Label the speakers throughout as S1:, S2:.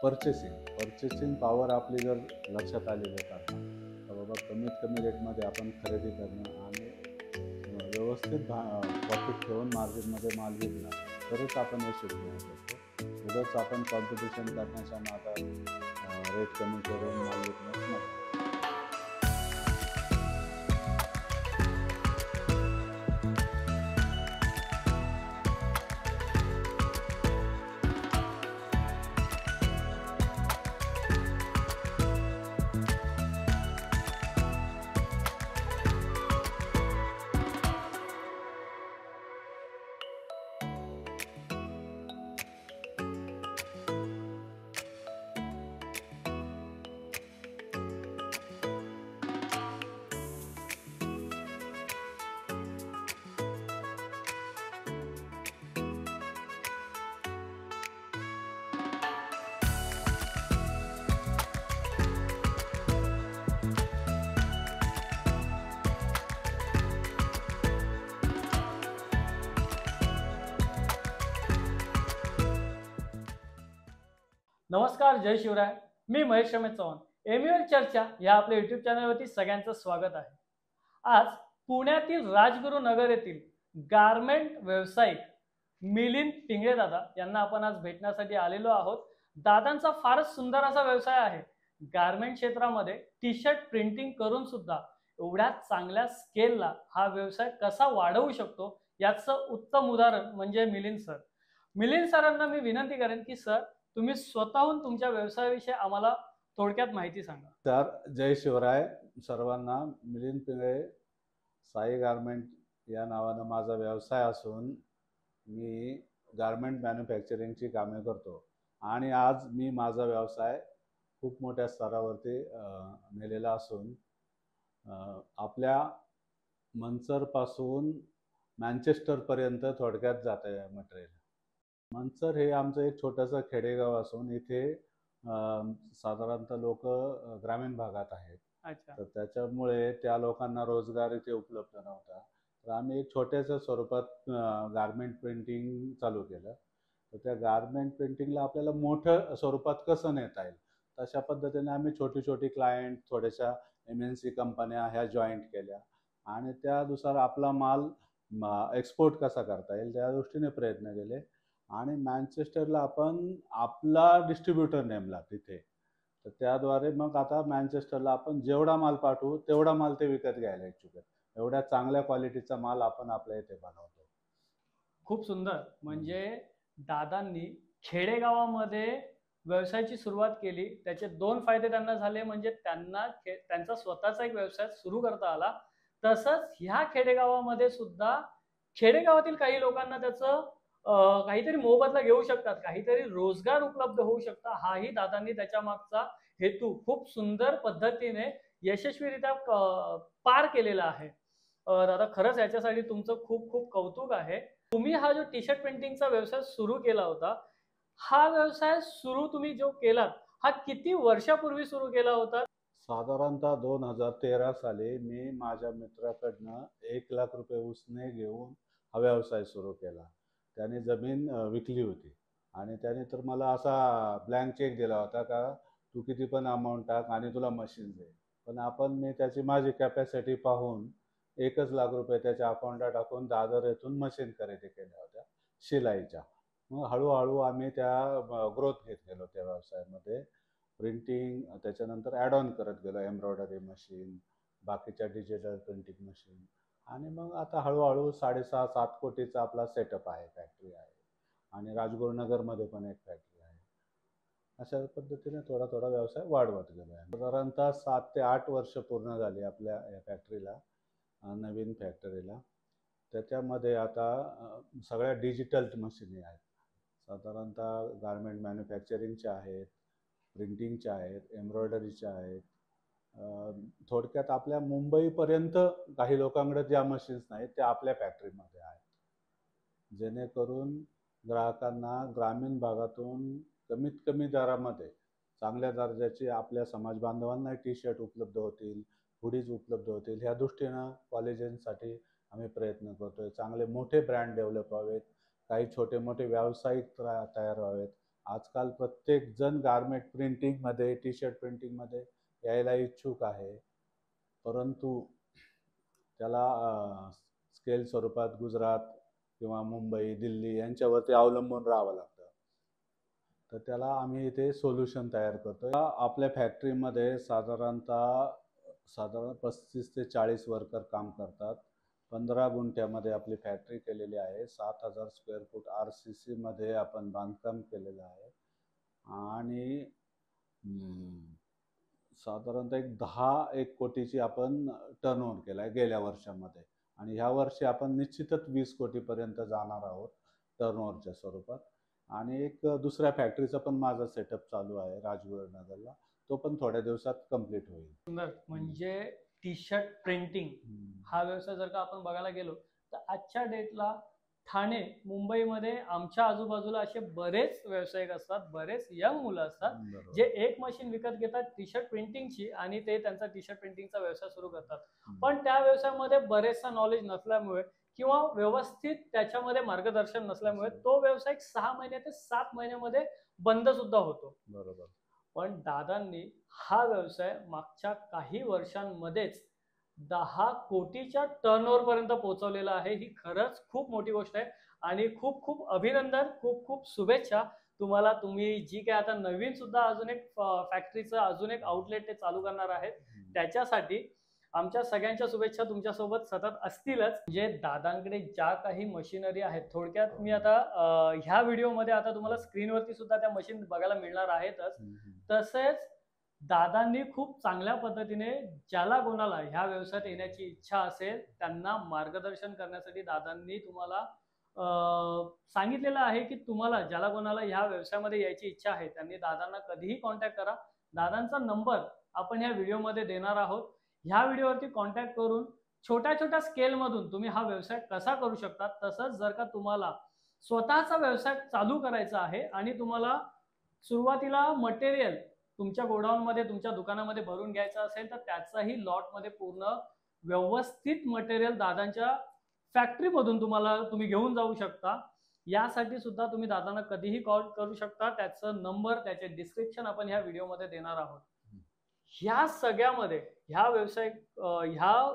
S1: Purchasing power आपली जर लक्षात आली लोकांना तर बाबा कमीत कमी रेटमध्ये आपण खरेदी करणं आणि व्यवस्थित प्रॉफिट ठेवून मार्जिनमध्ये माल विकणं तरच आपण यशस्वी होऊ शकतो. उगाच आपण कॉम्पिटिशन करण्याच्या नादात रेट कमी करून माल विकण्यास नको.
S2: नमस्कार, जय शिवराय. मी महेश रमेश चव्हाण. एमयूएल चर्चा या आपल्या युट्यूब चॅनलवरती सगळ्यांचं स्वागत आहे. आज पुण्यातील राजगुरू नगर येथील गारमेंट व्यावसायिक मिलिंद पिंगळे दादा यांना आपण आज भेटण्यासाठी आलेलो आहोत. दादांचा फारच सुंदर असा व्यवसाय आहे. गारमेंट क्षेत्रामध्ये टी शर्ट प्रिंटिंग करून सुद्धा एवढ्या चांगल्या स्केलला हा व्यवसाय कसा वाढवू शकतो याचं उत्तम उदाहरण म्हणजे मिलिंद सर. मिलिंद सरांना मी विनंती करेन की सर तुम्ही स्वतःहून तुमच्या व्यवसायाविषयी आम्हाला थोडक्यात माहिती सांगा.
S1: तर जय शिवराय सर्वांना. मिलिंद पिंगळे साई गारमेंट या नावानं माझा व्यवसाय असून मी गारमेंट मॅन्युफॅक्चरिंगची कामे करतो आणि आज मी माझा व्यवसाय खूप मोठ्या स्तरावरती नेलेला असून आपल्या मंचरपासून मँचेस्टरपर्यंत थोडक्यात जात आहे मटेरियल. मंचर हे आमचं एक छोटंसं खेडेगाव असून इथे साधारणतः लोक ग्रामीण भागात आहेत. तर त्याच्यामुळे त्या लोकांना रोजगार इथे उपलब्ध नव्हता. तर आम्ही एक छोट्याशा स्वरूपात गारमेंट प्रिंटिंग चालू केलं. तर त्या गारमेंट प्रिंटिंगला आपल्याला मोठं स्वरूपात कसं नेता येईल तशा पद्धतीने आम्ही छोटी छोटी क्लायंट थोड्याशा MNC कंपन्या ह्या जॉईंट केल्या आणि त्यानुसार आपला माल एक्सपोर्ट कसा करता येईल त्या दृष्टीने प्रयत्न केले आणि मँचेस्टरला आपण आपला डिस्ट्रीब्युटर नेमला तिथे. तर त्याद्वारे मग आता मँचेस्टरला आपण जेवढा माल पाठवू तेवढा माल ते विकत घ्यायला इच्छुक आहेत. एवढ्या चांगल्या क्वालिटीचा माल आपण आपल्या इथे बनवतो.
S2: खूप सुंदर. म्हणजे दादांनी खेडेगावामध्ये व्यवसायाची सुरुवात केली. त्याचे 2 फायदे त्यांना झाले. म्हणजे त्यांना त्यांचा स्वतःचा एक व्यवसाय सुरू करता आला. तसंच ह्या खेडेगावामध्ये सुद्धा खेडेगावातील काही लोकांना त्याचं काहीतरी मोबदला घेऊ शकतात, काहीतरी रोजगार उपलब्ध होऊ शकता. हाही दादांनी त्याच्या मागचा हेतू खूप सुंदर पद्धतीने यशस्वीरित्या पार केलेला आहे. दादा खरंच याच्यासाठी तुमचं खूप खूप कौतुक आहे. तुम्ही हा जो टी शर्ट प्रिंटिंगचा व्यवसाय सुरू केला होता, हा व्यवसाय सुरू तुम्ही जो केलात हा किती वर्षापूर्वी सुरू केला होता?
S1: साधारणतः 2013 साली मी माझ्या मित्राकडनं 1 लाख रुपये उसने घेऊन हा व्यवसाय सुरू केला. त्याने जमीन विकली होती आणि त्याने तर मला असा ब्लँक चेक दिला होता का तू किती पण अमाऊंट टाक आणि तुला मशीन दे. पण मी त्याची माझी कॅपॅसिटी पाहून 1 लाख रुपये त्याच्या अकाउंटला टाकून दादर येथून मशीन खरेदी केल्या होत्या शिलाईच्या. मग हळूहळू आम्ही त्या ग्रोथ घेत गेलो त्या व्यवसायामध्ये. प्रिंटिंग त्याच्यानंतर ॲड ऑन करत गेलो, एम्ब्रॉयडरी मशीन, बाकीच्या डिजिटल प्रिंटिंग मशीन आणि मग आता हळूहळू 6.5-7 कोटीचा आपला सेटअप आहे, फॅक्टरी आहे आणि राजगुरुनगरमध्ये पण एक फॅक्टरी आहे. अशा पद्धतीने थोडा थोडा व्यवसाय वाढवत गेलो आहे. साधारणतः 7 ते 8 वर्ष पूर्ण झाली आपल्या या फॅक्टरीला, नवीन फॅक्टरीला. त्याच्यामध्ये आता सगळ्या डिजिटल मशीनी आहेत. साधारणतः गारमेंट मॅन्युफॅक्चरिंगच्या आहेत, प्रिंटिंगच्या आहेत, एम्ब्रॉयडरीच्या आहेत. थोडक्यात आपल्या मुंबईपर्यंत काही लोकांकडे ज्या मशीन्स नाहीत त्या आपल्या फॅक्टरीमध्ये आहेत, जेणेकरून ग्राहकांना ग्रामीण भागातून कमीत कमी दरामध्ये चांगल्या दर्जाची आपल्या समाज बांधवांना टी शर्ट उपलब्ध होतील, हुडीज उपलब्ध होतील ह्या दृष्टीनं कॉलेजांसाठी आम्ही प्रयत्न करतोय. चांगले मोठे ब्रँड डेव्हलप व्हावेत, काही छोटे मोठे व्यावसायिक तयार व्हावेत आजकाल प्रत्येक जण गारमेंट प्रिंटिंगमध्ये, टी शर्ट प्रिंटिंगमध्ये यायला इच्छुक आहे, परंतु त्याला स्केल स्वरूपात गुजरात किंवा मुंबई, दिल्ली यांच्यावरती अवलंबून राहावं लागतं. तर त्याला आम्ही इथे सोल्युशन तयार करतो. आपल्या फॅक्टरीमध्ये साधारण 35 ते 40 वर्कर काम करतात. 15 गुंठ्यामध्ये आपली फॅक्टरी केलेली आहे. 7,000 स्क्वेअर फूट RCC मध्ये आपण बांधकाम केलेलं आहे आणि साधारणतः 10-1 कोटीची आपण टर्नओव्हर केला आहे गेल्या वर्षामध्ये आणि ह्या वर्षी आपण निश्चितच 20 कोटीपर्यंत जाणार आहोत टर्नओव्हरच्या स्वरूपात. आणि एक दुसऱ्या फॅक्टरीचा पण माझा सेटअप चालू आहे राजगुरुनगरला, तो पण थोड्या दिवसात कंप्लीट होईल.
S2: सुंदर. म्हणजे टी शर्ट प्रिंटिंग हा व्यवसाय जर का आपण बघायला गेलो तर आजच्या डेटला ठाणे, मुंबईमध्ये आमच्या आजूबाजूला असे बरेच व्यावसायिक असतात, बरेच यंग मुलं असतात जे एक मशीन विकत घेतात टी शर्ट प्रिंटिंगची आणि ते त्यांचा टी शर्ट प्रिंटिंगचा व्यवसाय सुरू करतात. पण त्या व्यवसायामध्ये बरेचसा नॉलेज नसल्यामुळे किंवा व्यवस्थित त्याच्यामध्ये मार्गदर्शन नसल्यामुळे तो व्यवसाय 6 महिने ते 7 महिन्यामध्ये बंद सुद्धा होतो.
S1: बरोबर.
S2: पण दादांनी हा व्यवसाय मागच्या काही वर्षांमध्येच 10 कोटीच्या टर्नओव्हर पर्यंत पोहोचवलेला आहे. ही खरंच खूप मोठी गोष्ट आहे आणि खूप खूप अभिनंदन, खूप खूप शुभेच्छा तुम्हाला. तुम्ही जी काय आता नवीन सुद्धा अजून एक फॅक्टरीचं अजून एक आउटलेट ते चालू करणार आहेत, त्याच्यासाठी आमच्या सगळ्यांच्या शुभेच्छा तुमच्यासोबत सतत असतीलच. म्हणजे दादांकडे ज्या काही मशिनरी आहेत, थोडक्यात मी आता ह्या व्हिडिओमध्ये आता तुम्हाला स्क्रीनवरती सुद्धा त्या मशीन बघायला मिळणार आहेतच. तसेच दादांनी खूप चांगल्या पद्धतीने ज्याला कोणाला ह्या व्यवसायात येण्याची इच्छा असेल त्यांना मार्गदर्शन करण्यासाठी दादांनी तुम्हाला सांगितलेलं आहे की तुम्हाला ज्याला कोणाला ह्या व्यवसायामध्ये यायची इच्छा आहे त्यांनी दादांना कधीही कॉन्टॅक्ट करा. दादांचा नंबर आपण ह्या व्हिडिओमध्ये देणार आहोत. ह्या व्हिडिओवरती कॉन्टॅक्ट करून छोट्या छोट्या स्केलमधून तुम्ही हा व्यवसाय कसा करू शकता. तसंच जर का तुम्हाला स्वतःचा व्यवसाय चालू करायचा आहे आणि तुम्हाला सुरुवातीला मटेरियल तुमच्या गोडाऊनमध्ये तुमच्या दुकानामध्ये भरून घ्यायचं असेल तर त्याचाही लॉटमध्ये पूर्ण व्यवस्थित मटेरियल दादांच्या फॅक्टरीमधून तुम्ही घेऊन जाऊ शकता. यासाठी सुद्धा तुम्ही दादांना कधीही कॉल करू शकता. त्याचा नंबर, त्याचे डिस्क्रिप्शन आपण ह्या व्हिडिओमध्ये देणार आहोत. ह्या सगळ्यामध्ये ह्या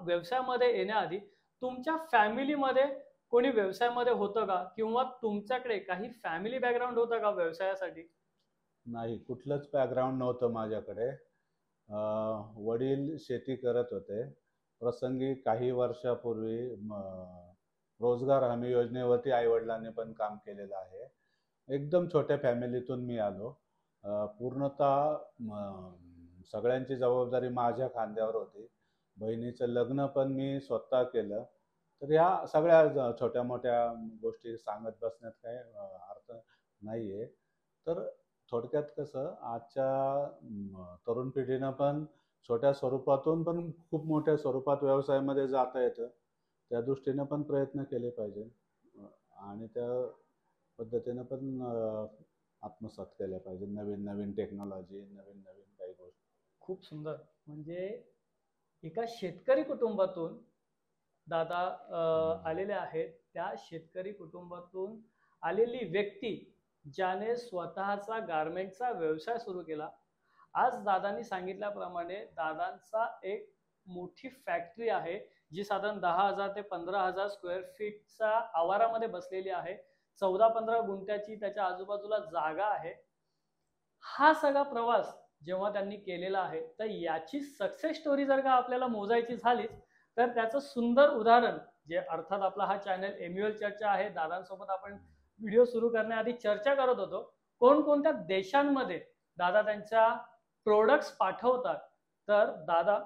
S2: व्यवसायामध्ये येण्याआधी तुमच्या फॅमिलीमध्ये कोणी व्यवसायामध्ये होतं का किंवा तुमच्याकडे काही फॅमिली बॅकग्राऊंड होतं का व्यवसायासाठी?
S1: नाही, कुठलंच बॅकग्राऊंड नव्हतं माझ्याकडे. वडील शेती करत होते. प्रसंगी काही वर्षापूर्वी रोजगार हमी योजनेवरती आईवडिलांनी पण काम केलेलं आहे. एकदम छोट्या फॅमिलीतून मी आलो. पूर्णतः सगळ्यांची जबाबदारी माझ्या खांद्यावर होती. बहिणीचं लग्न पण मी स्वतः केलं. तर या सगळ्या छोट्या मोठ्या गोष्टी सांगत बसण्यात काही अर्थ नाही आहे. तर थोडक्यात कसं आजच्या तरुण पिढीनं पण छोट्या स्वरूपातून पण खूप मोठ्या स्वरूपात व्यवसायामध्ये जाता येतं. त्या दृष्टीनं पण प्रयत्न केले पाहिजे आणि त्या पद्धतीनं पण आत्मसात केल्या पाहिजे नवीन नवीन टेक्नॉलॉजी, नवीन नवीन काही गोष्टी.
S2: खूप सुंदर. म्हणजे एका शेतकरी कुटुंबातून दादा आलेले आहेत. त्या शेतकरी कुटुंबातून आलेली व्यक्ती ज्याने स्वतःचा गारमेंटचा व्यवसाय सुरू केला. आज दादांनी सांगितल्याप्रमाणे दादांचा एक मोठी फॅक्टरी आहे जी साधारण 10,000 ते 15,000 स्क्वेअर फीटचा आवारामध्ये बसलेली आहे. 14-15 गुंठ्याची त्याच्या आजूबाजूला जागा आहे. हा सगळा प्रवास जेव्हा त्यांनी केलेला आहे तर याची सक्सेस स्टोरी जर का आपल्याला मोजायची झालीच तर त्याचं सुंदर उदाहरण जे अर्थात आपला हा चॅनल एम्युअल चर्चा आहे. दादांसोबत आपण व्हिडिओ सुरू करण्याआधी चर्चा करत होतो कोणकोणत्या देशांमध्ये दादा त्यांच्या प्रोडक्ट्स पाठवतात. तर दादा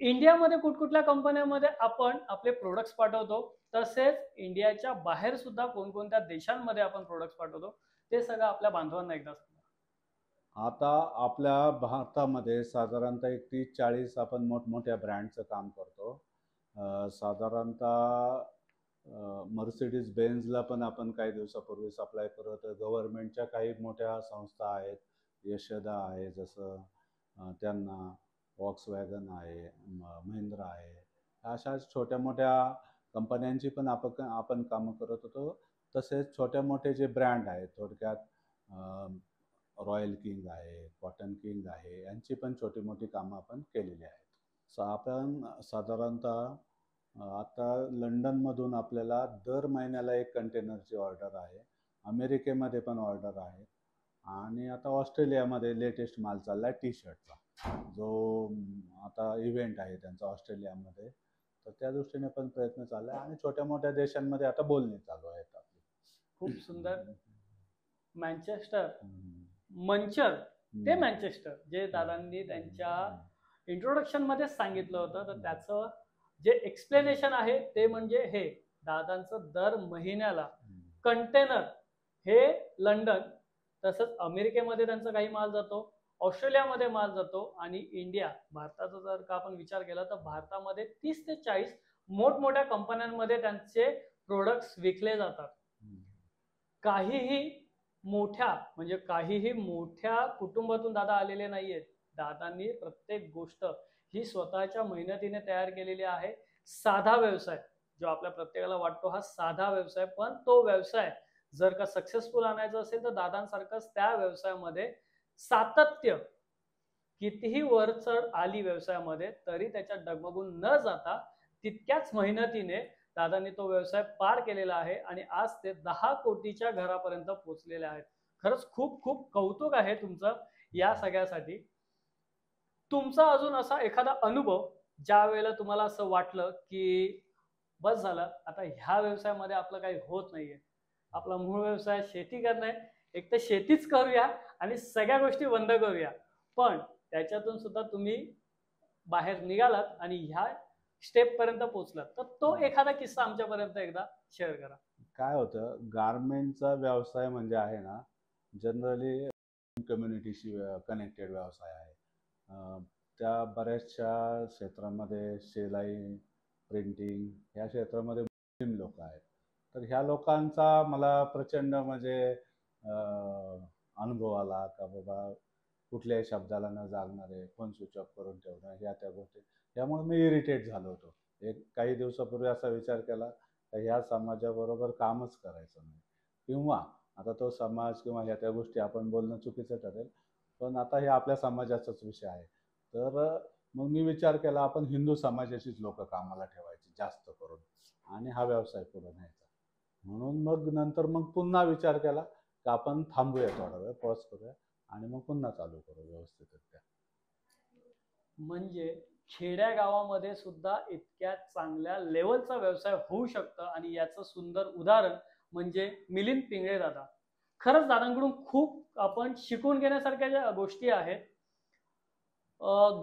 S2: इंडियामध्ये कुठकुठल्या कंपन्यांमध्ये आपण आपले प्रोडक्ट्स पाठवतो, तसेच इंडियाच्या बाहेर सुद्धा कोणकोणत्या देशांमध्ये आपण प्रोडक्ट्स पाठवतो ते सगळं आपल्या बांधवांना एकदा सांगा.
S1: आता आपल्या भारतामध्ये साधारणतः 30-40 आपण मोठमोठ्या ब्रँडचं काम करतो. साधारणतः मर्सिडीज बेन्झला पण आपण काही दिवसापूर्वी सप्लाय करत. गव्हर्नमेंटच्या काही मोठ्या संस्था आहेत, यशदा आहे जसं, त्यांना वॉक्सवॅगन आहे, महिंद्रा आहे, अशा छोट्या मोठ्या कंपन्यांची पण आपण कामं करत होतो. तसेच छोट्या मोठे जे ब्रँड आहेत थोडक्यात रॉयल किंग आहे, कॉटन किंग आहे, यांची पण छोटी मोठी कामं आपण केलेली आहेत. आपण साधारणतः आता लंडनमधून आपल्याला दर महिन्याला एक कंटेनरची ऑर्डर आहे. अमेरिकेमध्ये पण ऑर्डर आहे आणि आता ऑस्ट्रेलियामध्ये लेटेस्ट माल चालला आहे टी शर्टचा, जो आता इव्हेंट आहे त्यांचा ऑस्ट्रेलियामध्ये. तर त्या दृष्टीने पण प्रयत्न चालला आहे आणि छोट्या मोठ्या देशांमध्ये आता बोलणी चालू आहेत आपली.
S2: खूप सुंदर. मँचेस्टर, मंचर ते मँचेस्टर जे दादांनी त्यांच्या इंट्रोडक्शन मध्ये सांगितलं होतं, तर त्याचं जे एक्सप्लेनेशन आहे ते म्हणजे हे दादांचं दर महिन्याला कंटेनर हे लंडन, तसंच अमेरिकेमध्ये त्यांचा काही माल जातो, ऑस्ट्रेलियामध्ये माल जातो आणि इंडिया, भारताचा जर का आपण विचार केला तर भारतामध्ये 30 ते 40 मोठमोठ्या कंपन्यांमध्ये त्यांचे प्रोडक्ट्स विकले जातात. काहीही मोठ्या कुटुंबातून दादा आलेले नाहीयेत. दादांनी प्रत्येक गोष्ट ही स्वतःच्या मेहनतीने तयार केलेली आहे. साधा व्यवसाय जो आपल्या प्रत्येकाला वाटतो हा साधा व्यवसाय, पण तो व्यवसाय जर का सक्सेसफुल आणायचा असेल तर दादांसारखंच त्या व्यवसायामध्ये सातत्य, कितीही वरचढ आली व्यवसायामध्ये तरी त्याच्यात डगमगून न जाता तितक्याच मेहनतीने दादांनी तो व्यवसाय पार केलेला आहे आणि आज ते 10 कोटीच्या घरापर्यंत पोहोचलेले आहेत. खरंच खूप खूप कौतुक आहे तुमचं या सगळ्यासाठी. तुमचा अजून असा एखादा अनुभव ज्या वेळेला तुम्हाला असं वाटलं की बस झालं, आता ह्या व्यवसायामध्ये आपलं काही होत नाहीये, आपला मूळ व्यवसाय शेती करणं आहे, एक तर शेतीच करूया आणि सगळ्या गोष्टी बंद करूया, पण त्याच्यातून सुद्धा तुम्ही बाहेर निघालात आणि ह्या स्टेप पर्यंत पोहोचलात, तर तो एखादा किस्सा आमच्यापर्यंत एकदा शेअर करा.
S1: काय होतं, गारमेंटचा व्यवसाय म्हणजे आहे ना, जनरली कम्युनिटीशी कनेक्टेड व्यवसाय आहे. त्या बऱ्याचशा क्षेत्रामध्ये शिलाई, प्रिंटिंग ह्या क्षेत्रामध्ये मुस्लिम लोक आहेत. तर ह्या लोकांचा मला प्रचंड म्हणजे अनुभव आला का बाबा कुठल्याही शब्दाला न जागणारे, फोन स्विच ऑफ करून ठेवणं, ह्या त्या गोष्टी. त्यामुळे मी इरिटेट झालो होतो. काही दिवसापूर्वी असा विचार केला का ह्या समाजाबरोबर कामच करायचं नाही, किंवा आता तो समाज किंवा ह्या त्या गोष्टी आपण बोलणं चुकीचं ठरेल, पण आता हे आपल्या समाजाचाच विषय आहे. तर मग मी विचार केला आपण हिंदू समाजाचीच लोक कामाला ठेवायची जास्त करून आणि हा व्यवसाय पुढे न्यायचा. म्हणून मग नंतर मग पुन्हा विचार केला की आपण थांबूया, थोडा वेळ पॉज करूया आणि मग पुन्हा चालू करू व्यवस्थितरित्या.
S2: म्हणजे खेड्या गावामध्ये सुद्धा इतक्या चांगल्या लेवलचा व्यवसाय होऊ शकतं आणि याचं सुंदर उदाहरण म्हणजे मिलिंद पिंगळे दादा. खरंच दादांकडून खूप आपण शिकून घेण्यासारख्या ज्या गोष्टी आहेत.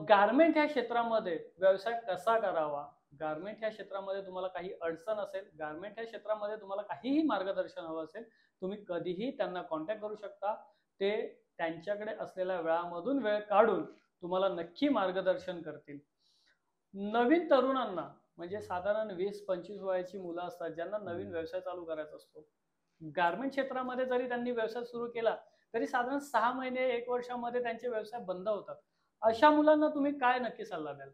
S2: गारमेंट ह्या क्षेत्रामध्ये व्यवसाय कसा करावा, गारमेंट ह्या क्षेत्रामध्ये तुम्हाला काही अडचण असेल, गारमेंट ह्या क्षेत्रामध्ये तुम्हाला काहीही मार्गदर्शन हवं असेल, तुम्ही कधीही त्यांना कॉन्टॅक्ट करू शकता. ते त्यांच्याकडे असलेल्या वेळामधून वेळ काढून तुम्हाला नक्की मार्गदर्शन करतील. नवीन तरुणांना म्हणजे साधारण 20-25 वयाची मुलं असतात ज्यांना नवीन व्यवसाय चालू करायचा असतो. गारमेंट क्षेत्रामध्ये जरी त्यांनी व्यवसाय सुरू केला तरी साधारण 6 महिने 1 वर्षामध्ये त्यांचे व्यवसाय बंद होतात. अशा मुलांना तुम्ही काय नक्की सल्ला द्याल?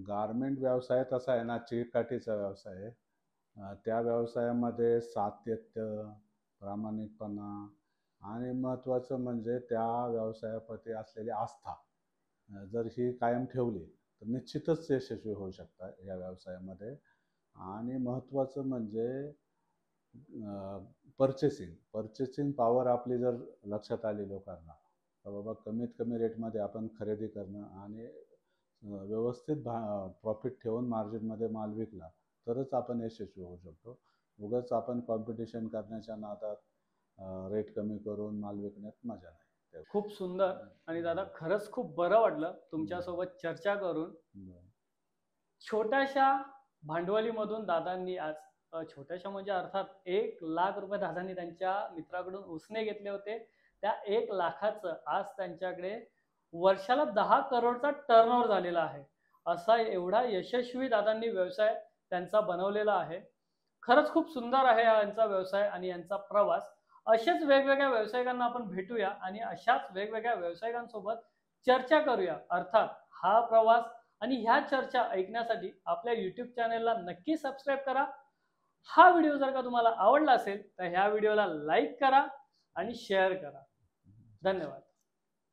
S1: गारमेंट व्यवसाय तसा आहे ना, चिकाटीचा व्यवसाय आहे. त्या व्यवसायामध्ये सातत्य, प्रामाणिकपणा आणि महत्त्वाचं म्हणजे त्या व्यवसायाप्रती असलेली आस्था जर ही कायम ठेवली तर निश्चितच यशस्वी होऊ शकतात या व्यवसायामध्ये. आणि महत्त्वाचं म्हणजे पर्चेसिंग पॉवर आपली जर लक्षात आली लोकांना, तर बाबा कमीत कमी रेटमध्ये आपण खरेदी करणं आणि व्यवस्थित प्रॉफिट ठेवून मार्जिनमध्ये माल विकला तरच आपण यशस्वी होऊ शकतो. उगाच आपण कॉम्पिटिशन करण्याच्या नादात रेट कमी करून माल विकण्यात मजा नाही.
S2: खूप सुंदर. आणि दादा खरंच खूप बरं वाटलं तुमच्यासोबत चर्चा करून. छोट्याशा भांडवलीमधून दादांनी आज, छोट्याशा म्हणजे अर्थात 1 लाख रुपये दादांनी त्यांच्या मित्राकडून उसने घेतले होते. त्या 1 लाखाचं आज त्यांच्याकडे वर्षाला 10 करोडचा टर्नओव्हर झालेला आहे. असा एवढा यशस्वी दादांनी व्यवसाय त्यांचा बनवलेला आहे. खरंच खूप सुंदर आहे यांचा व्यवसाय आणि यांचा प्रवास. अशाच वेगवेगळ्या व्यावसायिकांना आपण भेटूया आणि अशाच वेगवेगळ्या व्यावसायिकांसोबत चर्चा करूया. अर्थात हा प्रवास आणि ह्या चर्चा ऐकण्यासाठी आपल्या YouTube चॅनलला नक्की सबस्क्राईब करा. हा व्हिडिओ जर का तुम्हाला आवडला असेल तर ह्या व्हिडिओला लाईक करा, आणि शेअर करा. धन्यवाद.